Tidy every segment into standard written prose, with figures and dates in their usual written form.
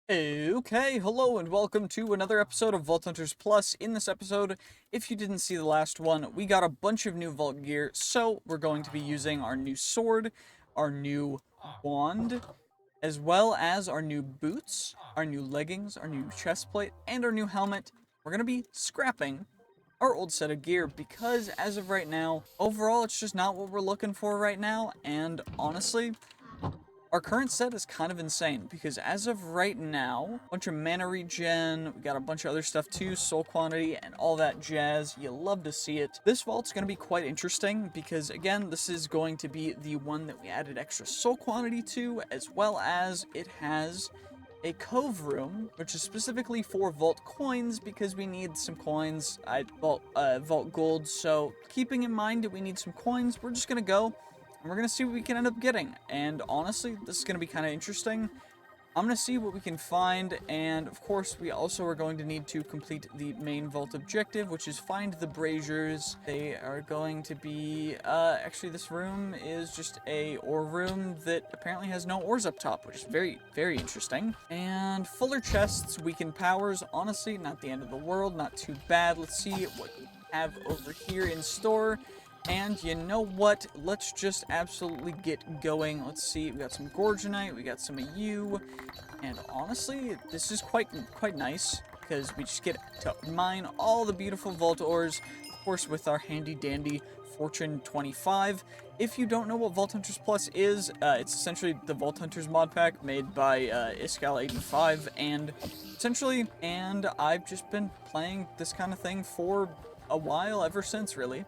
Okay, hello and welcome to another episode of Vault Hunters Plus. In this episode, if you didn't see the last one, we got a bunch of new vault gear, so we're going to be using our new sword, our new wand, as well as our new boots, our new leggings, our new chest plate, and our new helmet. We're going to be scrapping our old set of gear because as of right now, overall it's just not what we're looking for right now, and honestly, our current set is kind of insane because as of right now, a bunch of mana regen, we got a bunch of other stuff too, soul quantity, and all that jazz. You love to see it. This vault's going to be quite interesting because again, this is going to be the one that we added extra soul quantity to, as well as it has a cove room, which is specifically for vault coins because we need some coins. Vault gold. So keeping in mind that we need some coins, we're just gonna go and we're gonna see what we can end up getting. And honestly, this is gonna be kind of interesting. I'm gonna see what we can find, and of course we also are going to need to complete the main vault objective, which is find the braziers. They are going to be, actually this room is just a ore room that apparently has no ores up top, which is very, very interesting. And fuller chests, weakened powers, honestly, not the end of the world, not too bad. Let's see what we have over here in store. And you know what? Let's just absolutely get going. Let's see. We got some Gorgonite. We got some EU. And honestly, this is quite nice because we just get to mine all the beautiful vault ores, of course, with our handy dandy Fortune 25. If you don't know what Vault Hunters Plus is, it's essentially the Vault Hunters mod pack made by Iskal85, and I've just been playing this kind of thing for a while, ever since, really.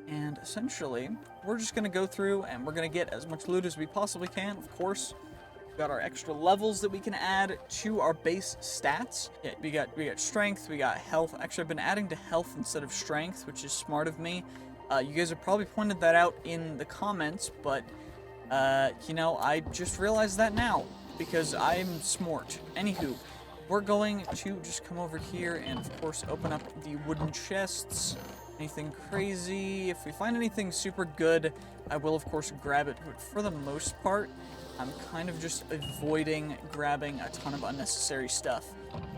And essentially, we're just going to go through and we're going to get as much loot as we possibly can. Of course, we've got our extra levels that we can add to our base stats. Yeah, we got strength, we got health. Actually, I've been adding to health instead of strength, which is smart of me. You guys have probably pointed that out in the comments, but, you know, I just realized that now because I'm smart. Anywho, we're going to just come over here and, of course, open up the wooden chests. Anything crazy. If we find anything super good, I will of course grab it, but for the most part, I'm kind of just avoiding grabbing a ton of unnecessary stuff.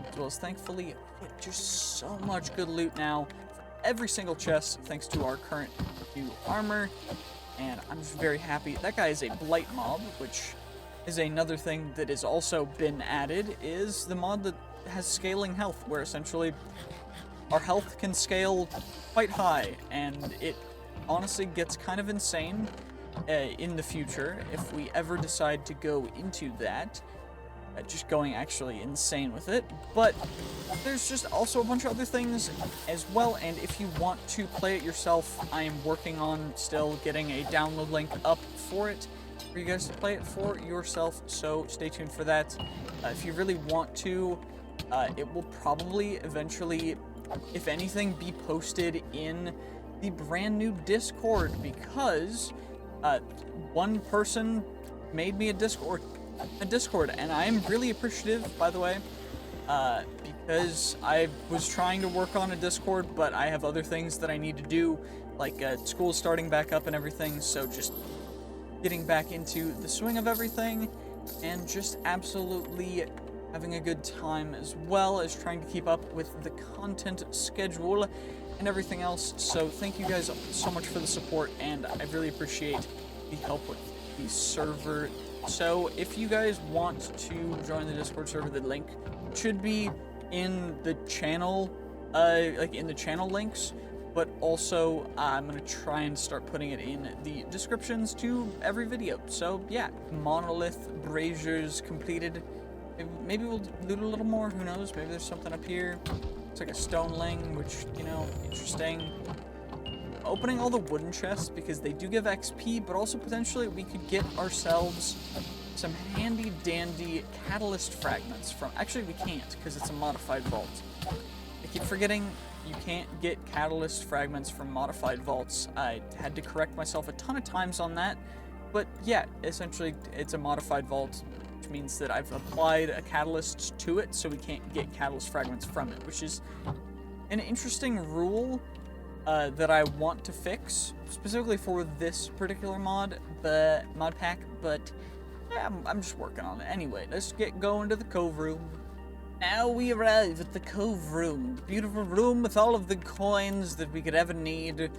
As well as thankfully, we get just so much good loot now for every single chest, thanks to our current new armor, and I'm just very happy. That guy is a blight mob, which is another thing that has also been added, is the mod that has scaling health, where essentially our health can scale quite high, and it honestly gets kind of insane in the future if we ever decide to go into that. Just going actually insane with it. But there's just also a bunch of other things as well, and if you want to play it yourself, I am working on still getting a download link up for it for you guys to play it for yourself, so stay tuned for that. If you really want to, it will probably eventually, if anything, be posted in the brand new Discord, because one person made me a Discord, and I am really appreciative, by the way, because I was trying to work on a Discord, but I have other things that I need to do, like school starting back up and everything, so just getting back into the swing of everything, and just absolutely having a good time, as well as trying to keep up with the content schedule and everything else. So thank you guys so much for the support, and I really appreciate the help with the server. So if you guys want to join the Discord server, the link should be in the channel, like in the channel links, but also I'm gonna try and start putting it in the descriptions to every video. So yeah, monolith braziers completed. Maybe we'll loot a little more, who knows? Maybe there's something up here. It's like a stoneling, which, you know, interesting. Opening all the wooden chests because they do give XP, but also potentially we could get ourselves some handy dandy catalyst fragments from, actually we can't because it's a modified vault. I keep forgetting you can't get catalyst fragments from modified vaults. I had to correct myself a ton of times on that, but yeah, essentially it's a modified vault, which means that I've applied a catalyst to it, so we can't get catalyst fragments from it, which is an interesting rule that I want to fix, specifically for this particular mod pack, but Yeah, I'm just working on it. Anyway, let's get going to the cove room. Now we arrive at the cove room. The beautiful room with all of the coins that we could ever need.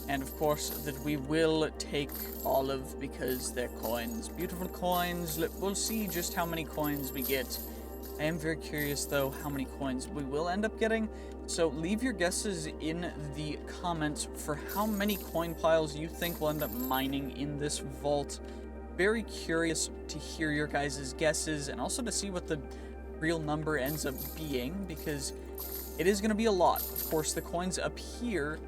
And of course, that we will take all of because they're coins. Beautiful coins. We'll see just how many coins we get. I am very curious, though, how many coins we will end up getting. So leave your guesses in the comments for how many coin piles you think will end up mining in this vault. Very curious to hear your guys' guesses and also to see what the real number ends up being, because it is going to be a lot. Of course, the coins up here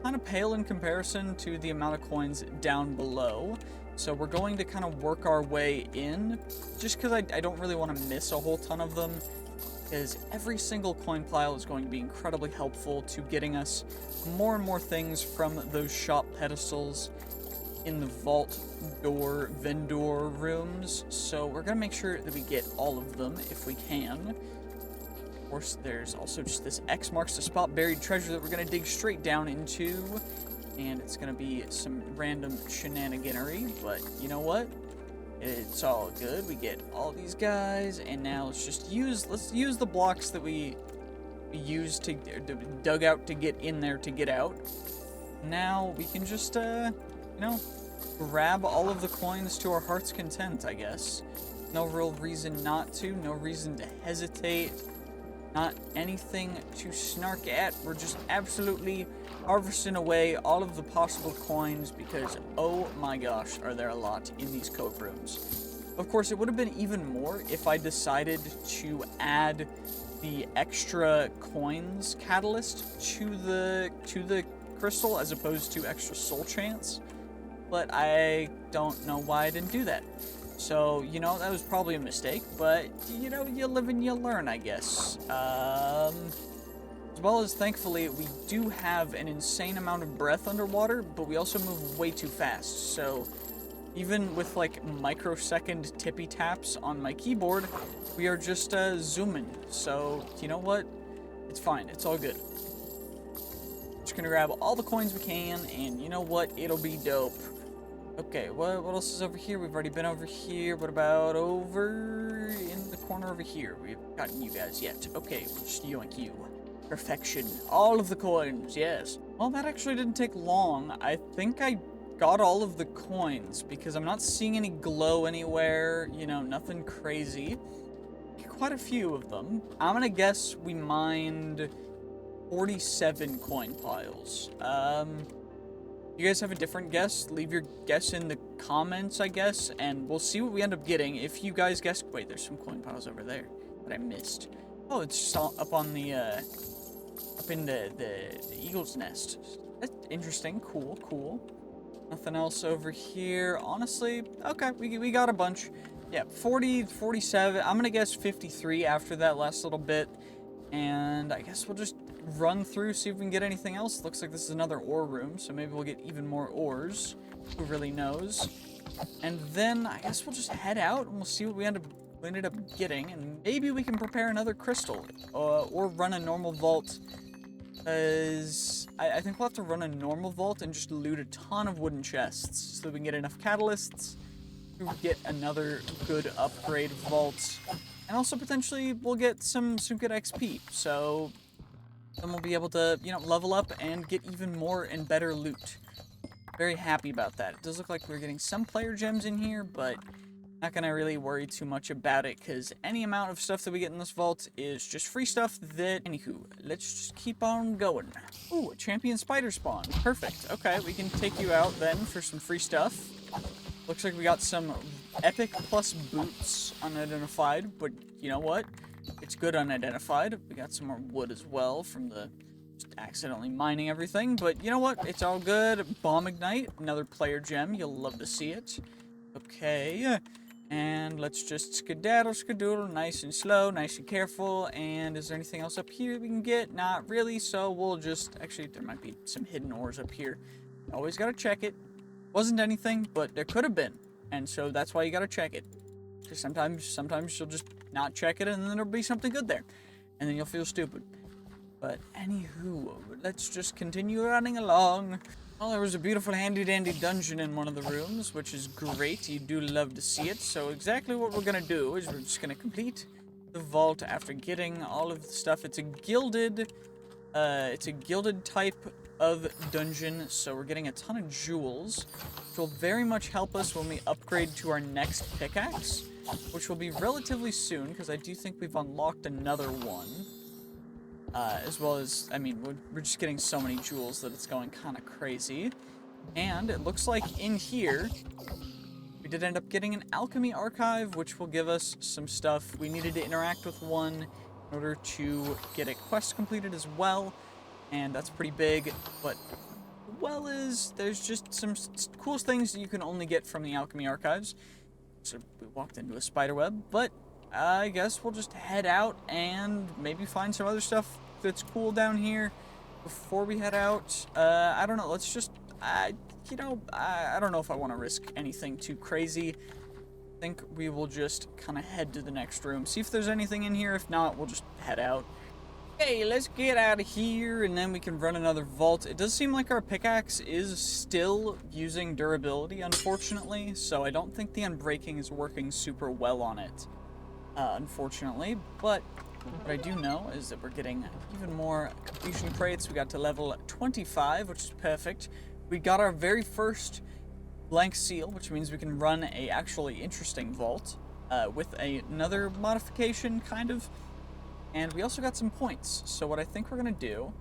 kind of pale in comparison to the amount of coins down below. So we're going to kind of work our way in, just because I don't really want to miss a whole ton of them, because every single coin pile is going to be incredibly helpful to getting us more and more things from those shop pedestals in the vault door vendor rooms. So we're going to make sure that we get all of them if we can. Of course, there's also just this X marks the spot buried treasure that we're going to dig straight down into. And it's going to be some random shenaniganery, but you know what? It's all good. We get all these guys, and now let's use the blocks that we used to dug out to get in there to get out. Now we can just, grab all of the coins to our heart's content, I guess. No real reason not to, no reason to hesitate, not anything to snark at. We're just absolutely harvesting away all of the possible coins because, oh my gosh, are there a lot in these cove rooms. Of course, it would have been even more if I decided to add the extra coins catalyst to the crystal as opposed to extra soul chance. But I don't know why I didn't do that. So, that was probably a mistake, but, you live and you learn, I guess. As well as, thankfully, we do have an insane amount of breath underwater, but we also move way too fast. So, even with, microsecond tippy taps on my keyboard, we are just, zooming. So, you know what? It's fine. It's all good. Just gonna grab all the coins we can, and you know what? It'll be dope. Okay, what else is over here? We've already been over here. What about over in the corner over here? We haven't gotten you guys yet. Okay, we'll just yoink you. Perfection. All of the coins, yes. Well, that actually didn't take long. I think I got all of the coins because I'm not seeing any glow anywhere. Nothing crazy. Quite a few of them. I'm gonna guess we mined 47 coin piles. You guys have a different guess? Leave your guess in the comments, I guess, and we'll see what we end up getting. If you guys guess... Wait, there's some coin piles over there that I missed. Oh, it's just up on the, up in the eagle's nest. That's interesting. Cool. Nothing else over here. Honestly, okay, we got a bunch. Yeah, 40, 47. I'm gonna guess 53 after that last little bit. And I guess we'll just run through, see if we can get anything else. Looks like this is another ore room, so maybe we'll get even more ores. Who really knows? And then I guess we'll just head out and we'll see what we ended up getting, and maybe we can prepare another crystal or run a normal vault. Because I think we'll have to run a normal vault and just loot a ton of wooden chests so that we can get enough catalysts to get another good upgrade vault. And also potentially we'll get some good XP. So then we'll be able to, level up and get even more and better loot. Very happy about that. It does look like we're getting some player gems in here, but not gonna really worry too much about it, because any amount of stuff that we get in this vault is just free stuff that... Anywho, let's just keep on going. Ooh, a champion spider spawn. Perfect. Okay, we can take you out then for some free stuff. Looks like we got some epic plus boots unidentified, but you know what? It's good unidentified. We got some more wood as well from the just accidentally mining everything, but you know what? It's all good. Bomb ignite, another player gem. You'll love to see it. Okay, and let's just skedaddle, nice and slow, nice and careful. And is there anything else up here we can get? Not really, so we'll just... Actually, there might be some hidden ores up here. Always gotta check it. Wasn't anything, but there could have been. And so that's why you gotta check it. Because sometimes you'll just not check it, and then there'll be something good there. And then you'll feel stupid. But anywho, let's just continue running along. Well, there was a beautiful handy-dandy dungeon in one of the rooms, which is great. You do love to see it. So exactly what we're gonna do is we're just gonna complete the vault after getting all of the stuff. It's a gilded type of dungeon, so we're getting a ton of jewels, which will very much help us when we upgrade to our next pickaxe, which will be relatively soon, because I do think we've unlocked another one. As well as, I mean, we're just getting so many jewels that it's going kind of crazy. And it looks like in here, we did end up getting an alchemy archive, which will give us some stuff. We needed to interact with one in order to get a quest completed as well. And that's pretty big, but well as there's just some cool things that you can only get from the alchemy archives. So we walked into a spiderweb, but I guess we'll just head out and maybe find some other stuff that's cool down here before we head out. I don't know. Let's just, I don't know if I want to risk anything too crazy. I think we will just kind of head to the next room, see if there's anything in here. If not, we'll just head out. Okay, let's get out of here, and then we can run another vault. It does seem like our pickaxe is still using durability, unfortunately, so I don't think the unbreaking is working super well on it. Unfortunately, but what I do know is that we're getting even more completion crates. We got to level 25, which is perfect. We got our very first blank seal, which means we can run a actually interesting vault with another modification, kind of. And we also got some points. So what I think we're gonna do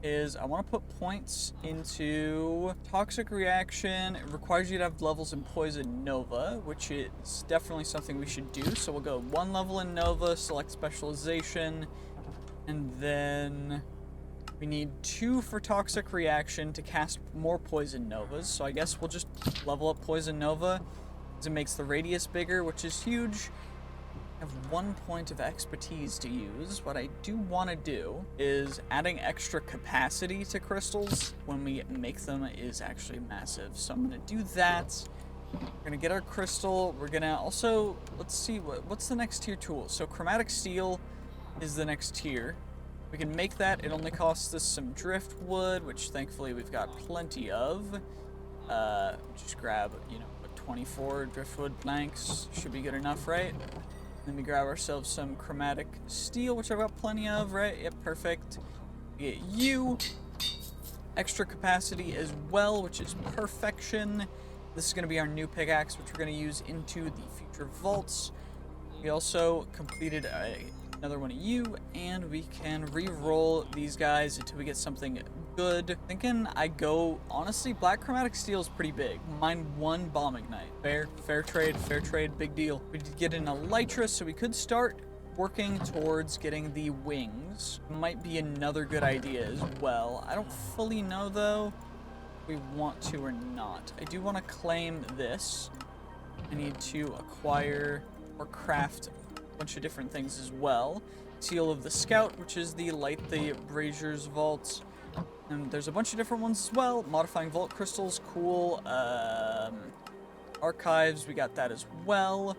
is I want to put points into toxic reaction. It requires you to have levels in poison nova, which is definitely something we should do. So we'll go 1 level in nova, select specialization, and then we need 2 for toxic reaction to cast more poison novas. So I guess we'll just level up poison nova because it makes the radius bigger, which is huge. Have 1 point of expertise to use. What I do want to do is adding extra capacity to crystals when we make them is actually massive. So I'm going to do that. We're going to get our crystal. We're going to also, let's see, what's the next tier tool? So chromatic steel is the next tier. We can make that. It only costs us some driftwood, which thankfully we've got plenty of. Just grab, 24 driftwood planks. Should be good enough, right? Then we grab ourselves some chromatic steel, which I've got plenty of, right? Yep, perfect. We get you. Extra capacity as well, which is perfection. This is going to be our new pickaxe, which we're going to use into the future vaults. We also completed another one of you, and we can re-roll these guys until we get something good. Thinking I go, honestly, black chromatic steel is pretty big. Mine 1 bomb ignite. Fair trade, big deal. We did get an elytra, so we could start working towards getting the wings. Might be another good idea as well. I don't fully know though if we want to or not. I do want to claim this. I need to acquire or craft a bunch of different things as well. Seal of the Scout, which is the light the Brazier's vault. And there's a bunch of different ones as well. Modifying vault crystals, cool. Archives, we got that as well.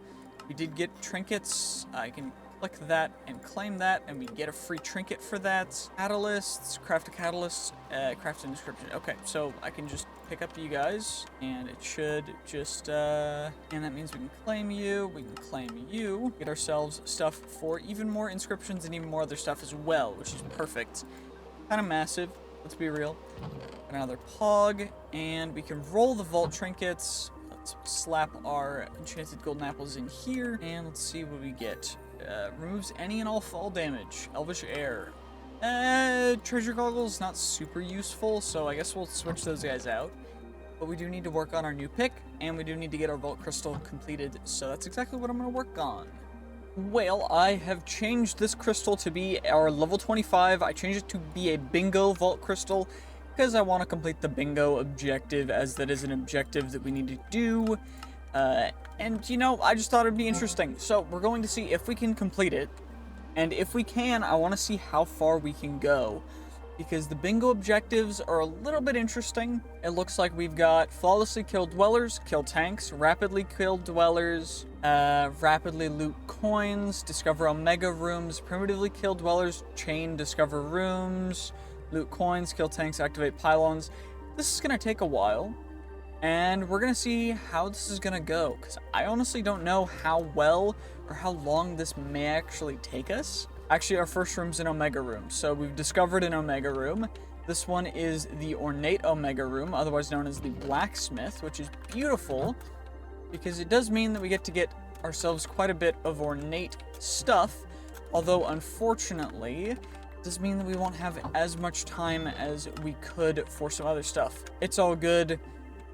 We did get trinkets. I can click that and claim that, and we get a free trinket for that. Catalysts, craft a catalyst, craft an inscription. Okay, so I can just pick up you guys, and it should just, and that means we can claim you, get ourselves stuff for even more inscriptions and even more other stuff as well, which is perfect. Kind of massive, let's be real. Got another pog, and we can roll the vault trinkets. Let's slap our enchanted golden apples in here, and let's see what we get. Removes any and all fall damage. Elvish air. Treasure goggles, not super useful, so I guess we'll switch those guys out. But we do need to work on our new pick, and we do need to get our vault crystal completed, so that's exactly what I'm going to work on. Well, I have changed this crystal to be our level 25. I changed it to be a bingo vault crystal because I want to complete the bingo objective, as that is an objective that we need to do. And, I just thought it'd be interesting. So we're going to see if we can complete it. And if we can, I want to see how far we can go. Because the bingo objectives are a little bit interesting. It looks like we've got flawlessly kill dwellers, kill tanks, rapidly kill dwellers, rapidly loot coins, discover omega rooms, primitively kill dwellers, chain, discover rooms, loot coins, kill tanks, activate pylons. this is going to take a while, and we're going to see how this is going to go, because I honestly don't know how well or how long this may actually take us. Actually, our first room's an Omega room, so we've discovered an Omega room. This one is the Ornate Omega room, otherwise known as the Blacksmith, which is beautiful, because it does mean that we get to get ourselves quite a bit of ornate stuff, although unfortunately, it does mean that we won't have as much time as we could for some other stuff. It's all good.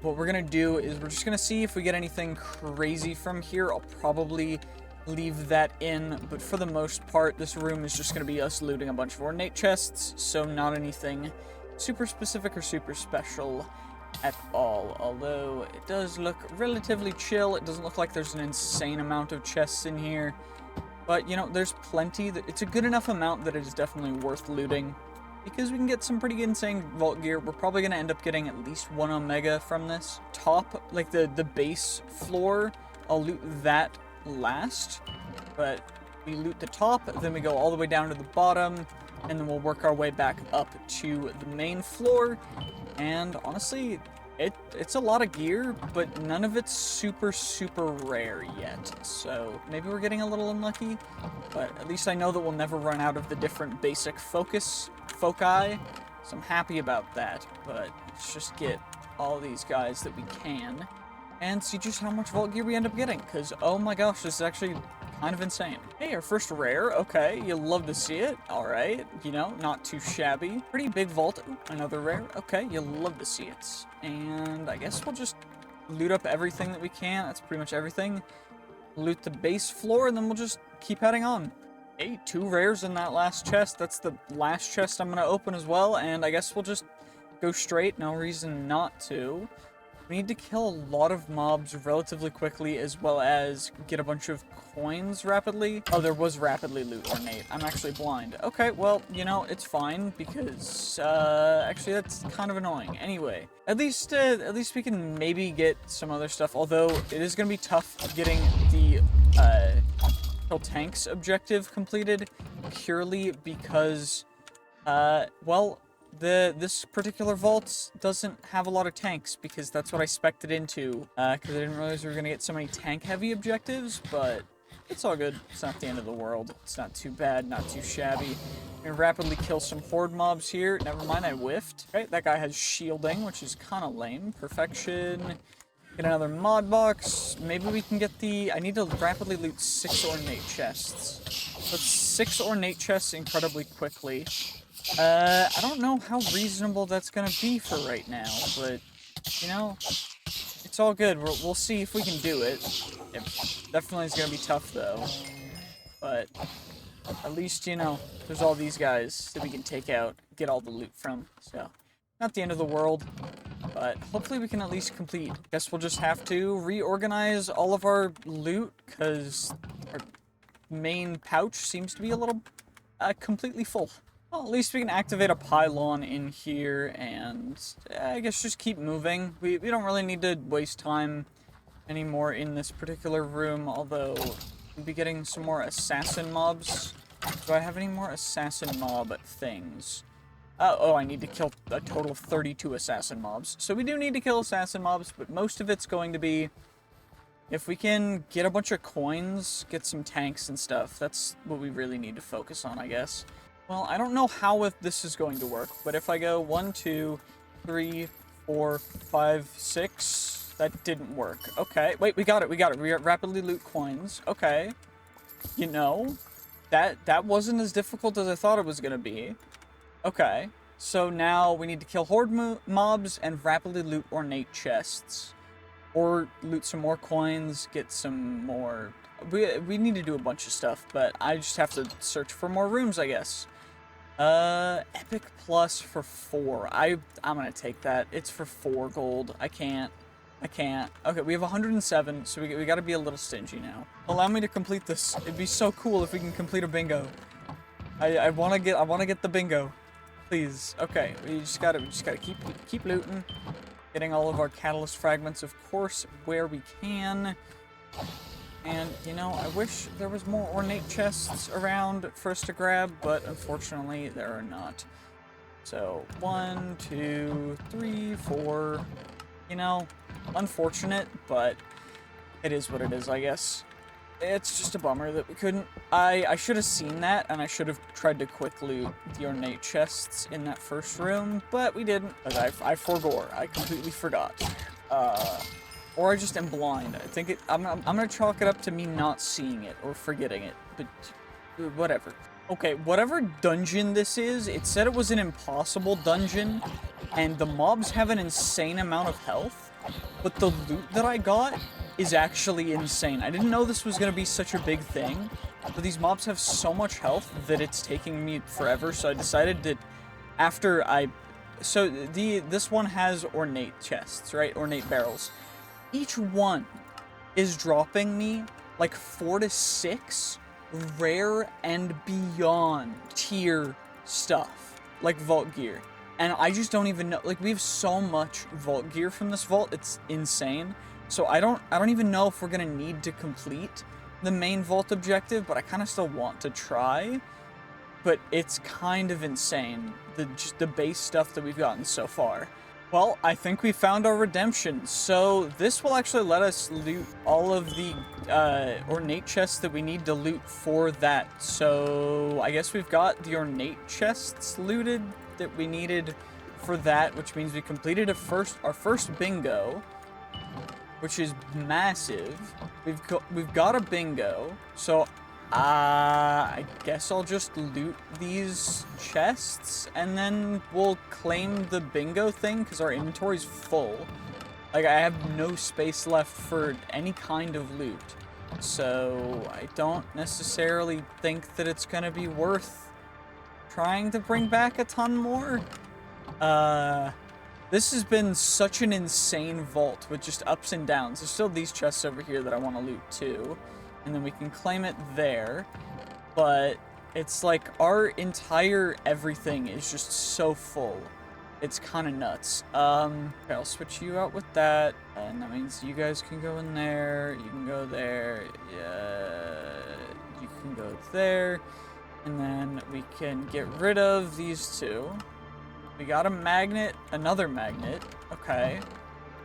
What we're gonna do is we're just gonna see if we get anything crazy from here. I'll probably leave that in, but for the most part, this room is just gonna be us looting a bunch of ornate chests, so not anything super specific or super special at all, although it does look relatively chill. It doesn't look like there's an insane amount of chests in here, but you know, there's plenty. It's a good enough amount that it is definitely worth looting, because we can get some pretty insane vault gear. We're probably going to end up getting at least one Omega from this. Top, like the base floor, I'll loot that last, but we loot the top, then we go all the way down to the bottom, and then we'll work our way back up to the main floor. And honestly, it's a lot of gear, but none of it's super rare yet. So maybe we're getting a little unlucky, but at least I know that we'll never run out of the different basic foci, so I'm happy about that. But let's just get all these guys that we can and see just how much vault gear we end up getting, because oh my gosh, this is actually kind of insane. Hey, our first rare. Okay, you'll love to see it. All right, you know, not too shabby. Pretty big vault. Ooh, another rare. Okay, you'll love to see it. And I guess we'll just loot up everything that we can. That's pretty much everything. Loot the base floor, and then we'll just keep heading on. Hey, 2 rares in that last chest. That's the last chest I'm going to open as well, and I guess we'll just go straight. No reason not to. We need to kill a lot of mobs relatively quickly, as well as get a bunch of coins rapidly. Oh, there was rapidly loot ornate. I'm actually blind. Okay, well, you know, it's fine, because, actually, that's kind of annoying. Anyway, at least we can maybe get some other stuff, although it is going to be tough getting the, kill tanks objective completed, purely because, well, this particular vault doesn't have a lot of tanks, because that's what I spec'd it into, because I didn't realize we were going to get so many tank-heavy objectives, but it's all good. It's not the end of the world. It's not too bad, not too shabby. I'm going to rapidly kill some horde mobs here. Never mind, I whiffed. Okay, that guy has shielding, which is kind of lame. Perfection. Get another mod box. Maybe we can get the... I need to rapidly loot 6 ornate chests. That's 6 ornate chests incredibly quickly. I don't know how reasonable that's gonna be for right now, but, you know, it's all good. We'll see if we can do it. It definitely is gonna be tough, though. But at least, you know, there's all these guys that we can take out, get all the loot from, so not the end of the world. But hopefully we can at least complete. Guess we'll just have to reorganize all of our loot, because our main pouch seems to be a little completely full. Well, at least we can activate a pylon in here, and I guess just keep moving. We don't really need to waste time anymore in this particular room, although we'll be getting some more assassin mobs. Do I have any more assassin mob things? Oh, I need to kill a total of 32 assassin mobs. So we do need to kill assassin mobs, but most of it's going to be, if we can get a bunch of coins, get some tanks and stuff, that's what we really need to focus on, I guess. Well, I don't know how this is going to work, but if I go 1, 2, 3, 4, 5, 6, that didn't work. Okay, wait, we got it. We rapidly loot coins. Okay. You know, that wasn't as difficult as I thought it was going to be. Okay, so now we need to kill horde mobs and rapidly loot ornate chests. Or loot some more coins, get some more... We need to do a bunch of stuff, but I just have to search for more rooms, I guess. Epic Plus for 4. I'm gonna take that. It's for 4 gold. I can't. Okay, we have 107, so we gotta be a little stingy now. Allow me to complete this. It'd be so cool if we can complete a bingo. I wanna get the bingo. Please. Okay, we just gotta keep looting. Getting all of our catalyst fragments, of course, where we can. And, you know, I wish there was more ornate chests around for us to grab, but unfortunately there are not. So 1, 2, 3, 4. You know, unfortunate, but it is what it is, I guess. It's just a bummer that we couldn't. I should have seen that, and I should have tried to quick loot the ornate chests in that first room, but we didn't. But I forgore. I completely forgot. Or I just am blind. I think I'm gonna chalk it up to me not seeing it or forgetting it, but whatever. Okay, whatever dungeon this is, it said it was an impossible dungeon, and the mobs have an insane amount of health, but the loot that I got is actually insane. I didn't know this was going to be such a big thing, but these mobs have so much health that it's taking me forever, so I decided that after this one has ornate chests, right? Ornate barrels. Each one is dropping me like 4 to 6 rare and beyond tier stuff, like vault gear. And I just don't even know, like, we have so much vault gear from this vault, it's insane. So I don't even know if we're gonna need to complete the main vault objective, but I kind of still want to try. But it's kind of insane, just the base stuff that we've gotten so far. Well, I think we found our redemption. So this will actually let us loot all of the ornate chests that we need to loot for that. So I guess we've got the ornate chests looted that we needed for that, which means we completed our first bingo, which is massive. We've got a bingo, so I guess I'll just loot these chests, and then we'll claim the bingo thing, because our inventory's full. Like, I have no space left for any kind of loot, so I don't necessarily think that it's gonna be worth trying to bring back a ton more. This has been such an insane vault with just ups and downs. There's still these chests over here that I want to loot too. And then we can claim it there. But it's like our entire everything is just so full. It's kind of nuts. Okay, I'll switch you out with that. And that means you guys can go in there. You can go there. Yeah, you can go there. And then we can get rid of these two. We got a magnet, another magnet. Okay.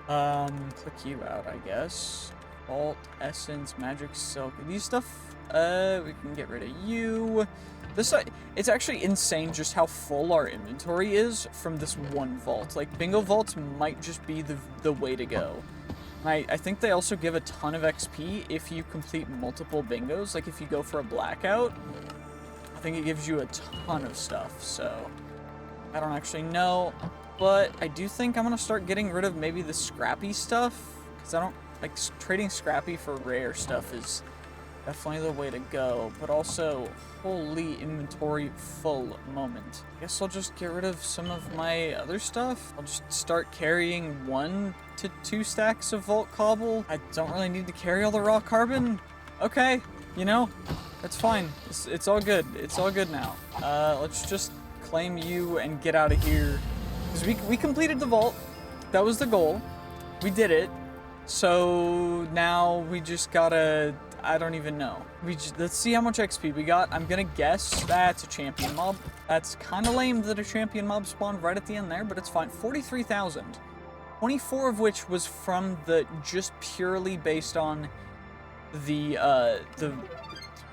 Click you out, I guess. Vault, essence, magic, silk. These stuff, we can get rid of you. It's actually insane just how full our inventory is from this one vault. Like, bingo vaults might just be the way to go. I think they also give a ton of XP if you complete multiple bingos. Like, if you go for a blackout, I think it gives you a ton of stuff, so I don't actually know, but I do think I'm gonna start getting rid of maybe the scrappy stuff, because I don't like trading scrappy for rare stuff is definitely the way to go, but also holy inventory full moment. I guess I'll just get rid of some of my other stuff. I'll just start carrying 1 to 2 stacks of vault cobble. I don't really need to carry all the raw carbon. Okay, you know, that's fine. It's all good. It's all good now. Let's just claim you and get out of here, because we completed the vault. That was the goal. We did it. So now we just gotta, I don't even know. Let's see how much XP we got. I'm gonna guess that's a champion mob. That's kind of lame that a champion mob spawned right at the end there, but it's fine. 43,000. 24 of which was from just purely based on the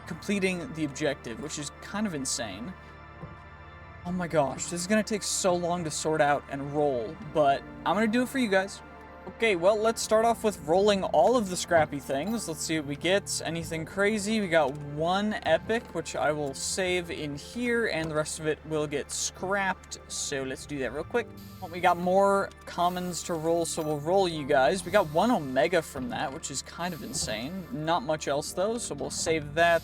completing the objective, which is kind of insane. Oh my gosh, this is gonna take so long to sort out and roll, but I'm gonna do it for you guys. Okay, well, let's start off with rolling all of the scrappy things. Let's see what we get. Anything crazy? We got 1 epic, which I will save in here, and the rest of it will get scrapped. So let's do that real quick. Well, we got more commons to roll, so we'll roll you guys. We got 1 omega from that, which is kind of insane. Not much else, though, so we'll save that.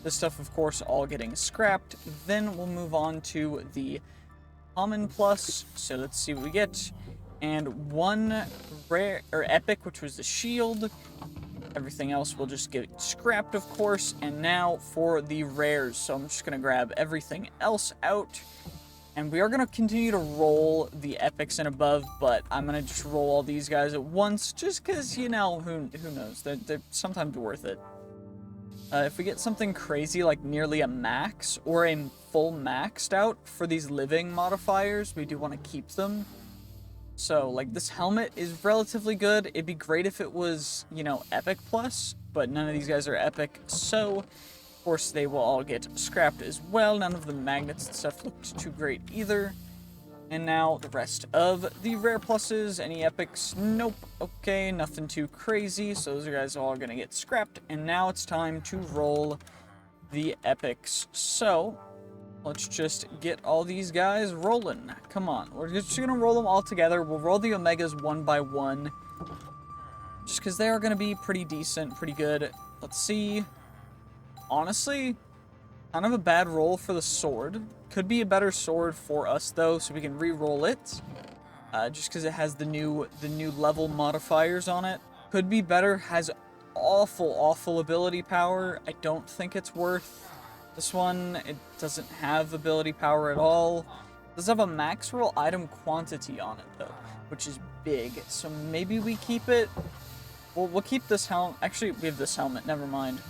This stuff, of course, all getting scrapped. Then we'll move on to the common plus. So let's see what we get. And 1 rare or epic, which was the shield. Everything else will just get scrapped, of course. And now for the rares. So I'm just gonna grab everything else out. And we are gonna continue to roll the epics and above, but I'm gonna just roll all these guys at once, just because, you know, who knows? They're sometimes worth it. If we get something crazy like nearly a max or a full maxed out for these living modifiers, we do want to keep them. So, like, this helmet is relatively good. It'd be great if it was, you know, epic plus, but none of these guys are epic, so of course they will all get scrapped as well. None of the magnets and stuff looked too great either. And now the rest of the rare pluses. Any epics? Nope. Okay, nothing too crazy, so those guys are all gonna get scrapped. And now it's time to roll the epics. So let's just get all these guys rolling. Come on. We're just going to roll them all together. We'll roll the Omegas one by one. Just because they are going to be pretty decent, pretty good. Let's see. Honestly, kind of a bad roll for the sword. Could be a better sword for us, though, so we can re-roll it. Just because it has the new level modifiers on it. Could be better. Has awful ability power. I don't think it's worth... This one, it doesn't have ability power at all. It does have a max roll item quantity on it, though, which is big. So maybe we keep it. We'll keep this helmet. Actually, we have this helmet. Never mind.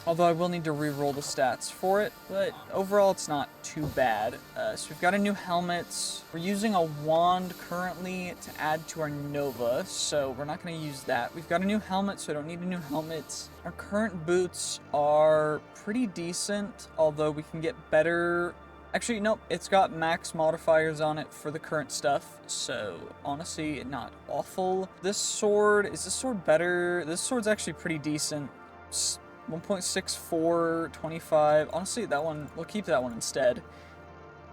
Although I will need to re-roll the stats for it, but overall it's not too bad. So we've got a new helmet. We're using a wand currently to add to our Nova, so we're not going to use that. We've got a new helmet, so I don't need a new helmet. Our current boots are pretty decent, although we can get better. Actually, nope, it's got max modifiers on it for the current stuff, so honestly, not awful. This sword, is this sword better? This sword's actually pretty decent. 1.64, 25. Honestly, that one, we'll keep that one instead.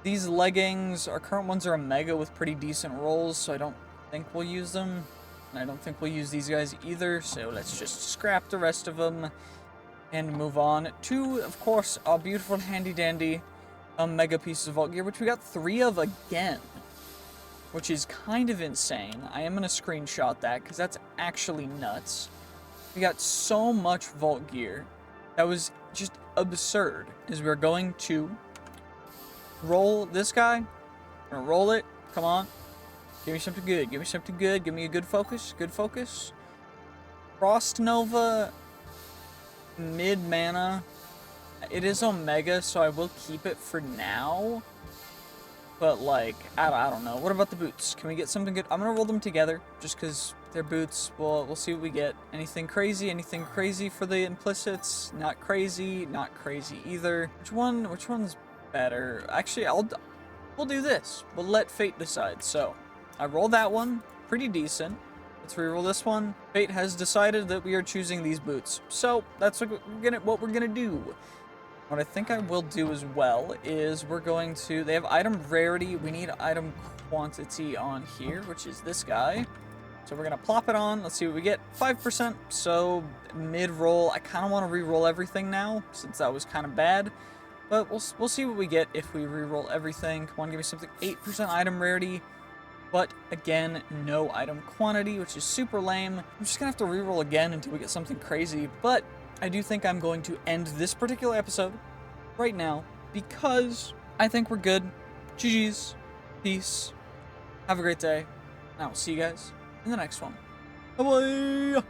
These leggings, our current ones are a mega with pretty decent rolls, so I don't think we'll use them. And I don't think we'll use these guys either, so let's just scrap the rest of them and move on to, of course, our beautiful handy-dandy mega pieces of vault gear, which we got 3 of again, which is kind of insane. I am going to screenshot that, because that's actually nuts. We got so much vault gear. That was just absurd. As we're going to roll this guy. We're gonna roll it. Come on. Give me something good. Give me something good. Give me a good focus. Good focus. Frost Nova. Mid mana. It is Omega, so I will keep it for now. But, like, I don't know. What about the boots? Can we get something good? I'm gonna roll them together, just because they're boots. We'll see what we get. Anything crazy? Anything crazy for the implicits? Not crazy. Not crazy either. Which one's better? Actually, we'll do this. We'll let fate decide. So, I roll that one. Pretty decent. Let's reroll this one. Fate has decided that we are choosing these boots. So, that's what we're gonna do. What I think I will do as well is we're going to... They have item rarity. We need item quantity on here, which is this guy. So we're going to plop it on. Let's see what we get. 5%. So mid-roll. I kind of want to re-roll everything now, since that was kind of bad. But we'll see what we get if we re-roll everything. Come on, give me something. 8% item rarity. But, again, no item quantity, which is super lame. I'm just going to have to re-roll again until we get something crazy. But I do think I'm going to end this particular episode right now because I think we're good. GG's. Peace. Have a great day. And I will see you guys in the next one. Bye-bye!